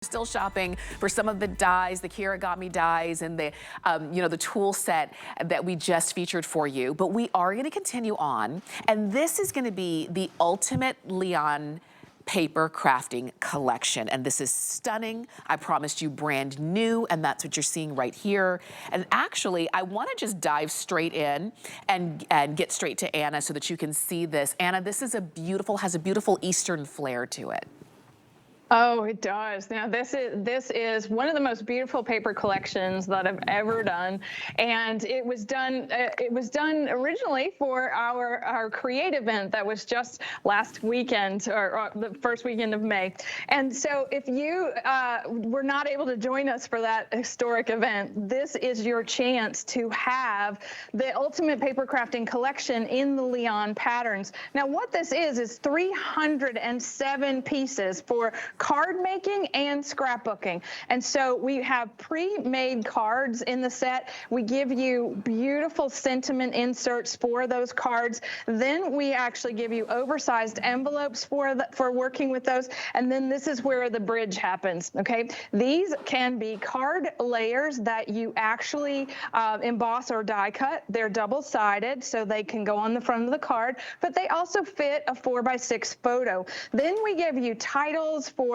Still shopping for some of the dies, the Kirigami dies, and the, the tool set that we just featured for you. But we are going to continue on, and this is going to be the ultimate Lian Paper Crafting Collection. And this is stunning. I promised you brand new, and that's what you're seeing right here. And actually, I want to just dive straight in and get straight to Anna so that you can see this. Anna, this is has a beautiful Eastern flair to it. Oh, it does. Now, this is one of the most beautiful paper collections that I've ever done, and it was done originally for our Create event that was just last weekend, or the first weekend of May. And so, if you were not able to join us for that historic event, this is your chance to have the ultimate paper crafting collection in the Lian patterns. Now, what this is 307 pieces for card making and scrapbooking. And so we have pre-made cards in the set. We give you beautiful sentiment inserts for those cards. Then we actually give you oversized envelopes for working with those. And then this is where the bridge happens, okay? These can be card layers that you actually emboss or die cut. They're double-sided, so they can go on the front of the card, but they also fit a 4x6 photo. Then we give you titles for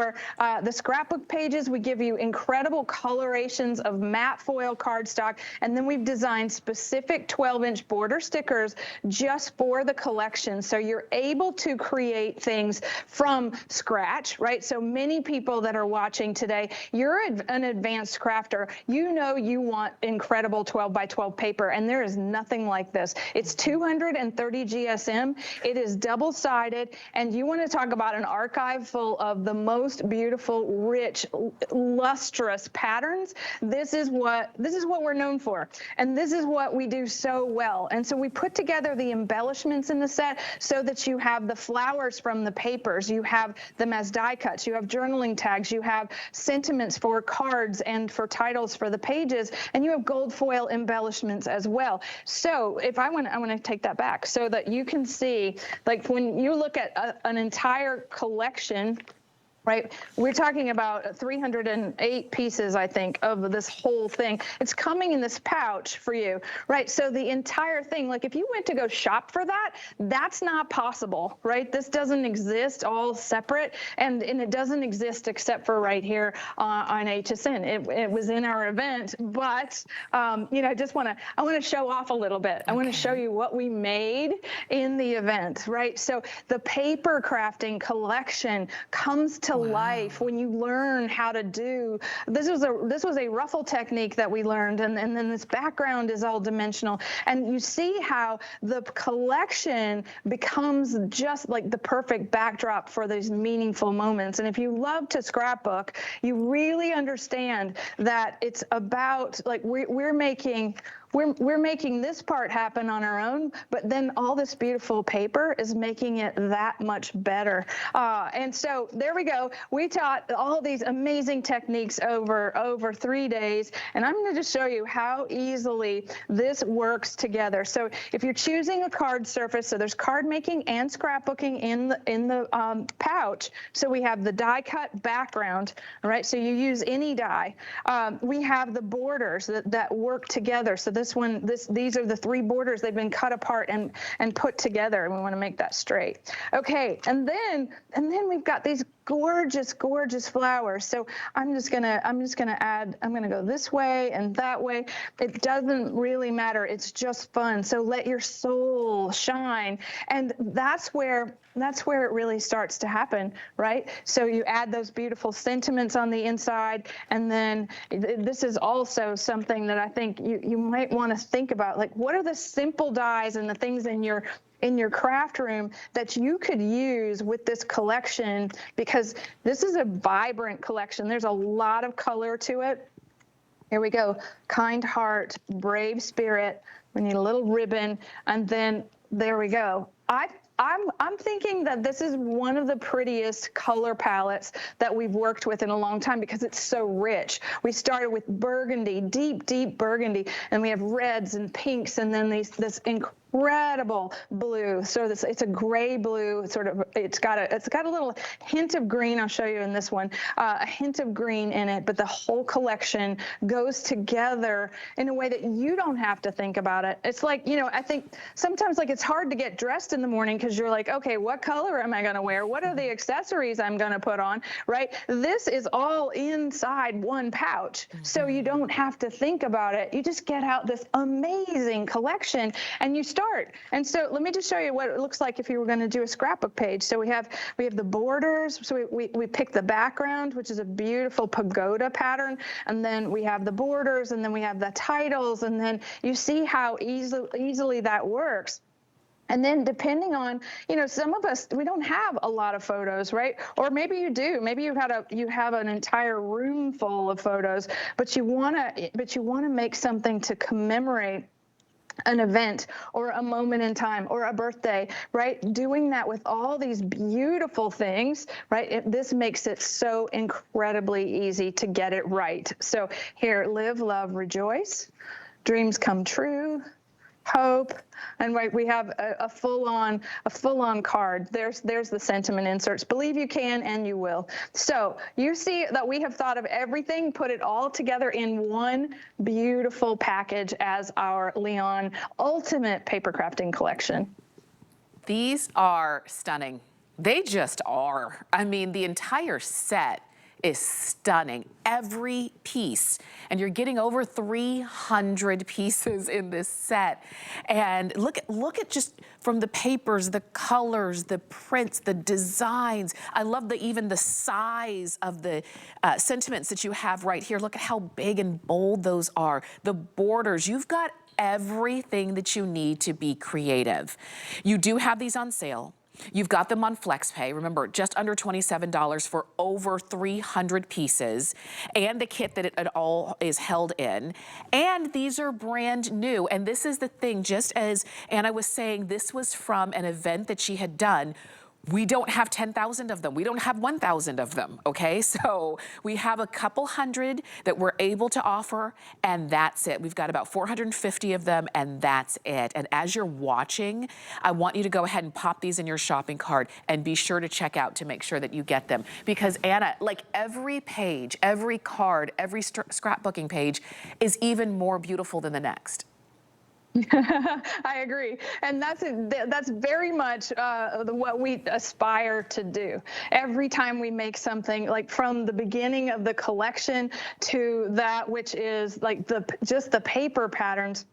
the scrapbook pages. We give you incredible colorations of matte foil cardstock, and then we've designed specific 12-inch border stickers just for the collection. So you're able to create things from scratch, right? So many people that are watching today, you're an advanced crafter. You know you want incredible 12x12 paper, and there is nothing like this. It's 230 GSM. It is double-sided, and you want to talk about an archive full of the most beautiful, rich, lustrous patterns. This is what we're known for, and this is what we do so well. And so we put together the embellishments in the set so that you have the flowers from the papers, you have them as die cuts, you have journaling tags, you have sentiments for cards and for titles for the pages, and you have gold foil embellishments as well. So if I want to take that back so that you can see, like when you look at an entire collection, right? We're talking about 308 pieces, I think, of this whole thing. It's coming in this pouch for you, right? So the entire thing, like if you went to go shop for that, that's not possible, right? This doesn't exist all separate, and it doesn't exist except for right here on HSN. It was in our event, but I want to show off a little bit. I want to show you what we made in the event, right? So the paper crafting collection comes to life when you learn how to do this. Was a ruffle technique that we learned, and then this background is all dimensional, and you see how the collection becomes just like the perfect backdrop for these meaningful moments. And if you love to scrapbook, you really understand that it's about, like, we're making this part happen on our own, but then all this beautiful paper is making it that much better. And so there we go. We taught all these amazing techniques over 3 days, and I'm going to just show you how easily this works together. So if you're choosing a card surface, so there's card making and scrapbooking in the pouch. So we have the die cut background, all right? So you use any die. We have the borders that work together. So these are the 3 borders. They've been cut apart and put together, and we want to make that straight. Okay, and then we've got these gorgeous flowers. So I'm just gonna go this way and that way. It doesn't really matter. It's just fun. So let your soul shine, and that's where it really starts to happen, right? So you add those beautiful sentiments on the inside, and then this is also something that I think you might want to think about. Like, what are the simple dies and the things in your craft room that you could use with this collection, because this is a vibrant collection. There's a lot of color to it. Here we go. Kind heart, brave spirit. We need a little ribbon, and then there we go. I'm thinking that this is one of the prettiest color palettes that we've worked with in a long time because it's so rich. We started with burgundy, deep burgundy, and we have reds and pinks, and then this incredible incredible blue. So it's a gray blue, sort of. It's got a little hint of green. I'll show you in this one, a hint of green in it. But the whole collection goes together in a way that you don't have to think about it. It's like, you know, I think sometimes like it's hard to get dressed in the morning because you're like, okay, what color am I going to wear? What are the accessories I'm going to put on? Right? This is all inside one pouch, so you don't have to think about it. You just get out this amazing collection and you start. And so let me just show you what it looks like if you were going to do a scrapbook page. So we have the borders. So we pick the background, which is a beautiful pagoda pattern, and then we have the borders, and then we have the titles, and then you see how easily that works. And then depending on, you know, some of us, we don't have a lot of photos, right? Or maybe you do. Maybe you have an entire room full of photos, but you want to make something to commemorate an event or a moment in time or a birthday, right? Doing that with all these beautiful things, right? This makes it so incredibly easy to get it right. So here, live, love, rejoice, dreams come true, hope, and right, we have a full-on card. There's the sentiment inserts. Believe you can and you will. So you see that we have thought of everything, put it all together in one beautiful package as our Lian Ultimate Paper Crafting Collection. These are stunning. They just are. I mean, the entire set is stunning, every piece. And you're getting over 300 pieces in this set. And look at just from the papers, the colors, the prints, the designs. I love even the size of the sentiments that you have right here. Look at how big and bold those are. The borders, you've got everything that you need to be creative. You do have these on sale. You've got them on FlexPay. Remember, just under $27 for over 300 pieces, and the kit that it all is held in. And these are brand new. And this is the thing, just as Anna was saying, this was from an event that she had done. We don't have 10,000 of them. We don't have 1,000 of them, okay? So we have a couple hundred that we're able to offer, and that's it. We've got about 450 of them, and that's it. And as you're watching, I want you to go ahead and pop these in your shopping cart and be sure to check out to make sure that you get them. Because Anna, like every page, every card, every scrapbooking page is even more beautiful than the next. I agree. And that's very much what we aspire to do. Every time we make something, like from the beginning of the collection to that which is like just the paper patterns,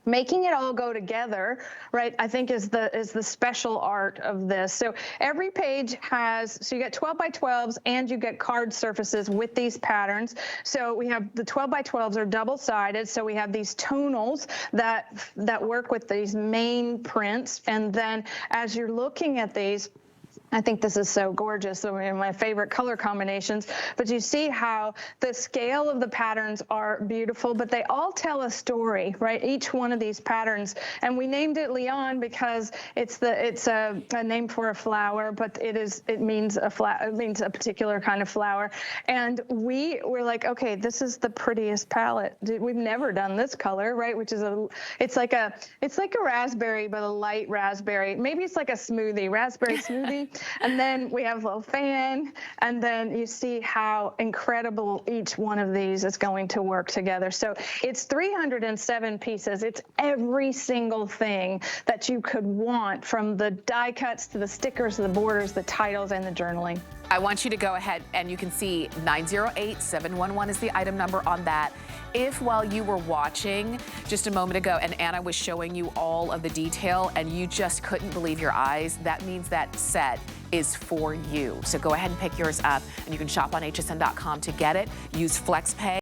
making it all go together, right, I think is the special art of this. So every page has, so you get 12 by 12s and you get card surfaces with these patterns. So we have the 12 by 12s are double-sided. So we have these tonals that work with these main prints. And then as you're looking at these, I think this is so gorgeous. One of my favorite color combinations. But you see how the scale of the patterns are beautiful, but they all tell a story, right? Each one of these patterns. And we named it Lian because it's a name for a flower, but it means a particular kind of flower. And we were like, okay, this is the prettiest palette. We've never done this color, right? Which is it's like a raspberry, but a light raspberry. Maybe it's like a smoothie, raspberry smoothie. And then we have a little fan, and then you see how incredible each one of these is going to work together. So it's 307 pieces. It's every single thing that you could want, from the die cuts to the stickers, the borders, the titles, and the journaling. I want you to go ahead and you can see 908-711 is the item number on that. If while you were watching just a moment ago and Anna was showing you all of the detail and you just couldn't believe your eyes, that means that set is for you. So go ahead and pick yours up, and you can shop on hsn.com to get it. Use FlexPay.